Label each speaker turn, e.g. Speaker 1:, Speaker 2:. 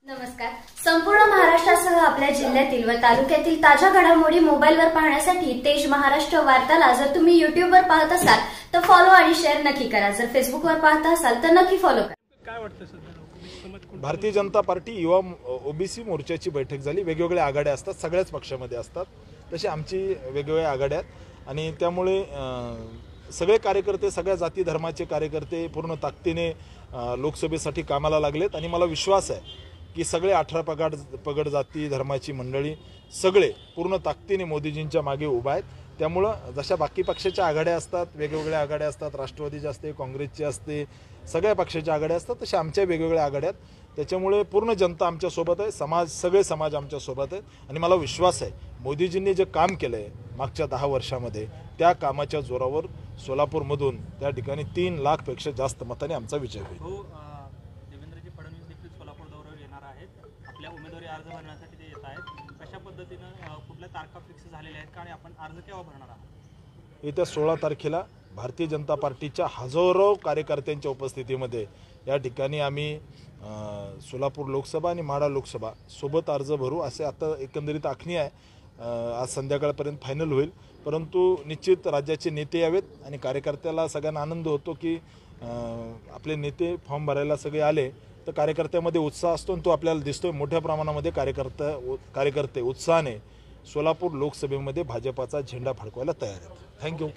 Speaker 1: नमस्कार. संपूर्ण महाराष्ट्रासह आपल्या जिल्ह्यातील व तालुक्यातील ताज्या घडामोडी मोबाईलवर पाहण्यासाठी तेज महाराष्ट्र वार्ताला जर तुम्ही युट्यूबवर पाहत असाल तर फॉलो आणि शेअर नक्की करा. जर फेसबुकवर पाहत असाल तर नक्की फॉलो करा.
Speaker 2: काय वाटतं सध्या
Speaker 3: भारतीय जनता पार्टी युवा ओबीसी मोर्चाची बैठक झाली. वेगवेगळ्या आघाड्या असतात, सगळ्याच पक्षामध्ये असतात, तसे आमची वेगवेगळ्या आघाड्या आहेत आणि त्यामुळे सगळे कार्यकर्ते, सगळ्या जाती धर्माचे कार्यकर्ते पूर्ण ताकदीने लोकसभेसाठी कामाला लागलेत आणि मला विश्वास आहे की सगळे 18 पगड जाती धर्माची मंडळी सगळे पूर्ण ताकदीने मोदीजींच्या मागे उभा आहेत. त्यामुळं जशा बाकी पक्षाच्या आघाड्या असतात, वेगवेगळ्या आघाड्या असतात, राष्ट्रवादीची असते, काँग्रेसची असते, सगळ्या पक्षाच्या आघाड्या असतात, तशा आमच्या वेगवेगळ्या आघाड्या आहेत. त्याच्यामुळे पूर्ण जनता आमच्यासोबत आहे, सगळे समाज आमच्यासोबत आहेत आणि मला विश्वास आहे मोदीजींनी जे काम केलं आहे मागच्या 10 वर्षामध्ये त्या कामाच्या जोरावर सोलापूरमधून त्या ठिकाणी 3 लाखपेक्षा जास्त मताने आमचा विजय होईल.
Speaker 2: देवेंद्रजी फडणवीस देखील सोलापूर दौऱ्यावर येणार आहेत. आपल्या उमेदवारी अर्ज भरण्यासाठी ते येत आहेत. कशा पद्धतीनं कुठल्या तारखा फिक्स झालेल्या आहेत आणि आपण अर्ज केव्हा भरणार आहात?
Speaker 3: येत्या 16 तारखेला भारतीय जनता पार्टीच्या हजारो कार्यकर्त्यांच्या उपस्थितीमध्ये या ठिकाणी आम्ही सोलापूर लोकसभा आणि माढा लोकसभा सोबत अर्ज भरू असे आता एकंदरीत आखणी आहे. आज संध्याकाळपर्यंत फायनल होईल, परंतु निश्चित राज्याचे नेते यावेत आणि कार्यकर्त्याला सगळ्यांना आनंद होतो की आपले नेते फॉर्म भरायला सगळे आले तर कार्यकर्त्यामध्ये उत्साह असतो आणि तो आपल्याला दिसतोय. मोठ्या प्रमाणामध्ये कार्यकर्ते उत्साहाने सोलापूर लोकसभेमध्ये भाजपाचा झेंडा फडकवायला तयार आहेत. थँक्यू.